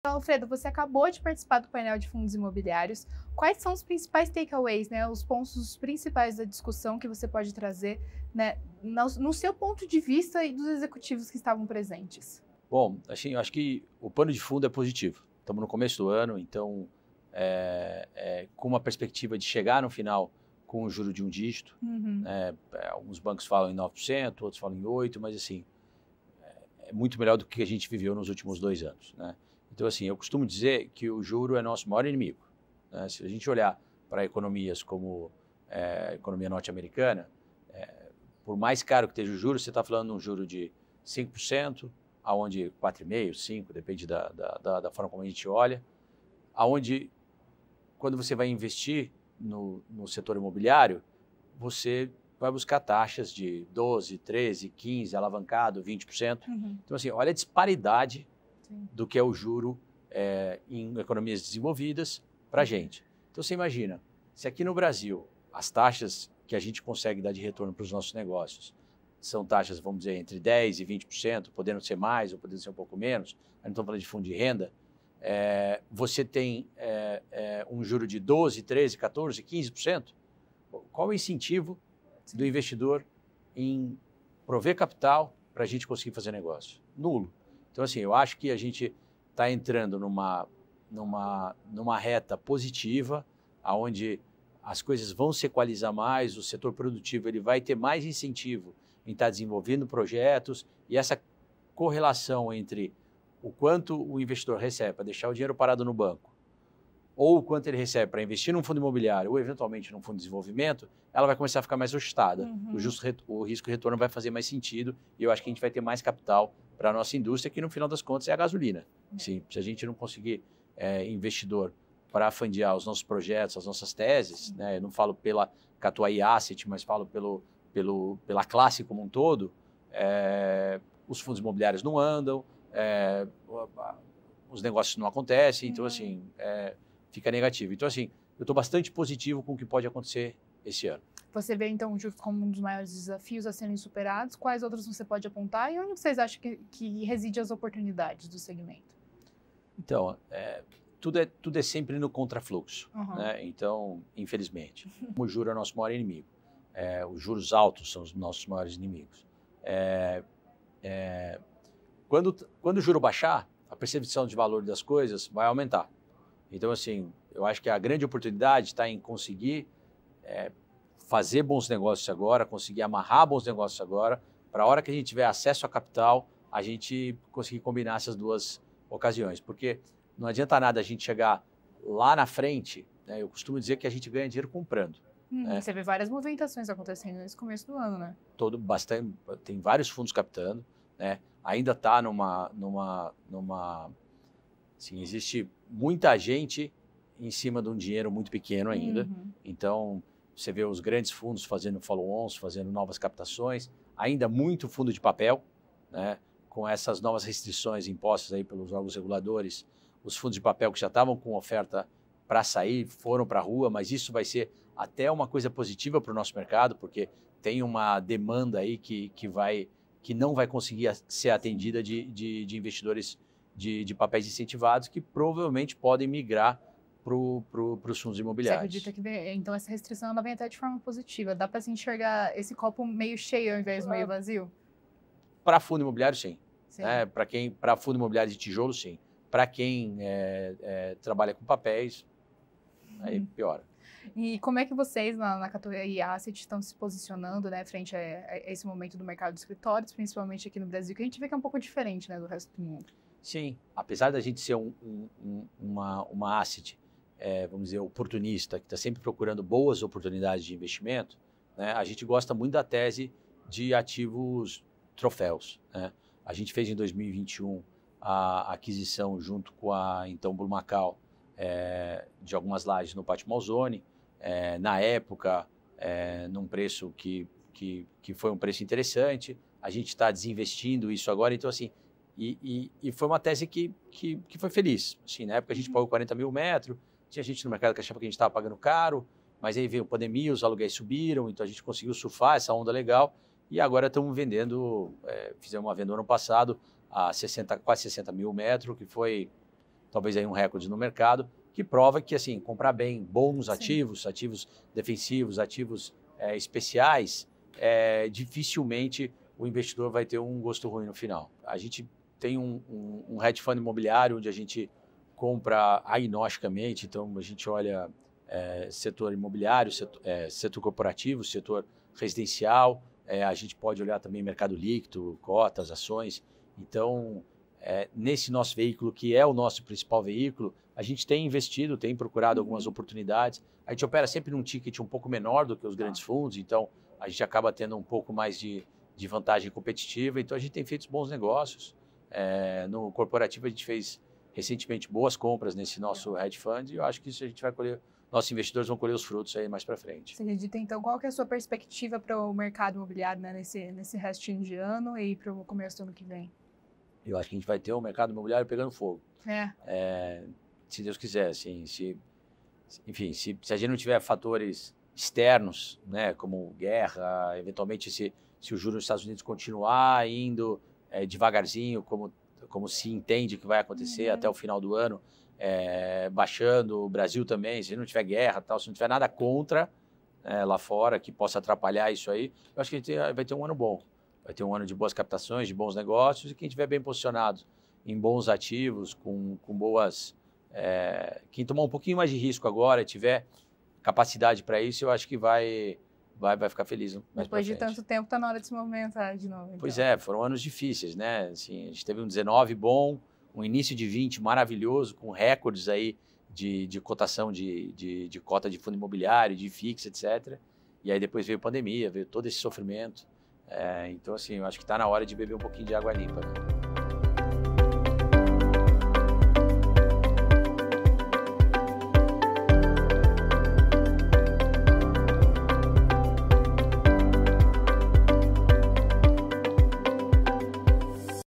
Então, Alfredo, você acabou de participar do painel de fundos imobiliários. Quais são os principais takeaways, né, os pontos principais da discussão que você pode trazer, né, no seu ponto de vista e dos executivos que estavam presentes? Bom, assim, eu acho que o pano de fundo é positivo. Estamos no começo do ano, então, com uma perspectiva de chegar no final com o juro de um dígito. Uhum. Alguns bancos falam em 9%, outros falam em 8%, mas assim, é muito melhor do que a gente viveu nos últimos 2 anos, né? Então, assim, eu costumo dizer que o juro é nosso maior inimigo, né? Se a gente olhar para economias como a economia norte-americana, por mais caro que esteja o juro, você está falando de um juro de 5%, aonde 4,5%, 5%, depende da forma como a gente olha, aonde quando você vai investir no setor imobiliário, você vai buscar taxas de 12%, 13%, 15%, alavancado, 20%. Uhum. Então, assim, olha a disparidade Sim. do que é o juro em economias desenvolvidas para a gente. Então, você imagina, se aqui no Brasil as taxas que a gente consegue dar de retorno para os nossos negócios são taxas, vamos dizer, entre 10% e 20%, podendo ser mais ou podendo ser um pouco menos, a gente não falando de fundo de renda, você tem um juro de 12%, 13%, 14%, 15%, qual o incentivo do investidor em prover capital para a gente conseguir fazer negócio? Nulo. Então, assim, eu acho que a gente está entrando numa reta positiva, onde as coisas vão se equalizar mais, o setor produtivo ele vai ter mais incentivo em estar desenvolvendo projetos, e essa correlação entre o quanto o investidor recebe para deixar o dinheiro parado no banco, ou o quanto ele recebe para investir num fundo imobiliário, ou eventualmente num fundo de desenvolvimento, ela vai começar a ficar mais ajustada. Uhum. O risco-retorno vai fazer mais sentido, e eu acho que a gente vai ter mais capital para a nossa indústria, que no final das contas é a gasolina. Sim, se a gente não conseguir investidor para fundear os nossos projetos, as nossas teses, né, eu não falo pela Catuai Asset, mas falo pela classe como um todo, os fundos imobiliários não andam, os negócios não acontecem, então assim, fica negativo. Então assim, eu estou bastante positivo com o que pode acontecer esse ano. Você vê, então, o juro como um dos maiores desafios a serem superados. Quais outros você pode apontar e onde vocês acham que reside as oportunidades do segmento? Então, tudo é sempre no contrafluxo, Uhum. né? Então, infelizmente, o juro é o nosso maior inimigo. Os juros altos são os nossos maiores inimigos. Quando o juro baixar, a percepção de valor das coisas vai aumentar. Então, assim, eu acho que a grande oportunidade está em conseguir fazer bons negócios agora, conseguir amarrar bons negócios agora, para a hora que a gente tiver acesso a capital, a gente conseguir combinar essas duas ocasiões. Porque não adianta nada a gente chegar lá na frente, né? Eu costumo dizer que a gente ganha dinheiro comprando. Você vê várias movimentações acontecendo nesse começo do ano, né? Tem vários fundos captando, né? Ainda está assim, existe muita gente em cima de um dinheiro muito pequeno ainda. Então, você vê os grandes fundos fazendo follow-ons, fazendo novas captações, ainda muito fundo de papel, né? Com essas novas restrições impostas aí pelos órgãos reguladores, os fundos de papel que já estavam com oferta para sair foram para a rua, mas isso vai ser até uma coisa positiva para o nosso mercado, porque tem uma demanda aí que não vai conseguir ser atendida de investidores de papéis incentivados, que provavelmente podem migrar para os fundos Você imobiliários. acredita que então essa restrição ela vem até de forma positiva? Dá para se enxergar esse copo meio cheio ao invés do meio vazio? Para fundo imobiliário, sim. Sim. Para fundo imobiliário de tijolo, sim. Para quem trabalha com papéis, aí piora. E como é que vocês na Catuai Asset estão se posicionando, né, frente a esse momento do mercado de escritórios, principalmente aqui no Brasil, que a gente vê que é um pouco diferente, né, do resto do mundo? Sim, apesar da gente ser uma asset, vamos dizer, oportunista, que está sempre procurando boas oportunidades de investimento, né, a gente gosta muito da tese de ativos troféus, né? A gente fez em 2021 a aquisição junto com a então Blue Macau de algumas lajes no Pátio Malzone, na época num preço que foi um preço interessante. A gente está desinvestindo isso agora, então assim, e foi uma tese que foi feliz. Assim, na época a gente pagou 40 mil metros, tinha gente no mercado que achava que a gente estava pagando caro, mas aí veio a pandemia, os aluguéis subiram, então a gente conseguiu surfar essa onda legal, e agora estamos vendendo, fizemos uma venda no ano passado a quase 60 mil metros, que foi talvez aí um recorde no mercado, que prova que, assim, comprar bem bons ativos, ativos defensivos, ativos especiais, dificilmente o investidor vai ter um gosto ruim no final. A gente tem um hedge fund imobiliário onde a gente compra agnosticamente, então a gente olha setor imobiliário, setor corporativo, setor residencial, a gente pode olhar também mercado líquido, cotas, ações. Então, nesse nosso veículo, que é o nosso principal veículo, a gente tem investido, tem procurado algumas oportunidades. A gente opera sempre num ticket um pouco menor do que os grandes fundos, então a gente acaba tendo um pouco mais de vantagem competitiva. Então, a gente tem feito bons negócios. No corporativo, a gente fez recentemente boas compras nesse nosso hedge fund e eu acho que isso a gente vai colher, nossos investidores vão colher os frutos aí mais para frente. Você acredita, então, qual que é a sua perspectiva para o mercado imobiliário, né, nesse restinho de ano e para o começo do ano que vem? Eu acho que a gente vai ter um mercado imobiliário pegando fogo. Se Deus quiser, assim, enfim, se a gente não tiver fatores externos, né, como guerra, eventualmente se o juro nos Estados Unidos continuar indo devagarzinho, como se entende que vai acontecer até o final do ano, baixando, o Brasil também, se não tiver guerra, tal, se não tiver nada contra lá fora que possa atrapalhar isso aí, eu acho que a gente vai ter um ano bom. Vai ter um ano de boas captações, de bons negócios, e quem estiver bem posicionado em bons ativos, com boas... quem tomar um pouquinho mais de risco agora, tiver capacidade para isso, eu acho que vai ficar feliz. Depois de tanto tempo, está na hora de se movimentar de novo. Então. Pois foram anos difíceis, né? Assim, a gente teve um 19 bom, um início de 20 maravilhoso, com recordes aí de cotação de cota de fundo imobiliário, de FIX, etc. E aí depois veio a pandemia, veio todo esse sofrimento. Então, assim, eu acho que está na hora de beber um pouquinho de água limpa. Né?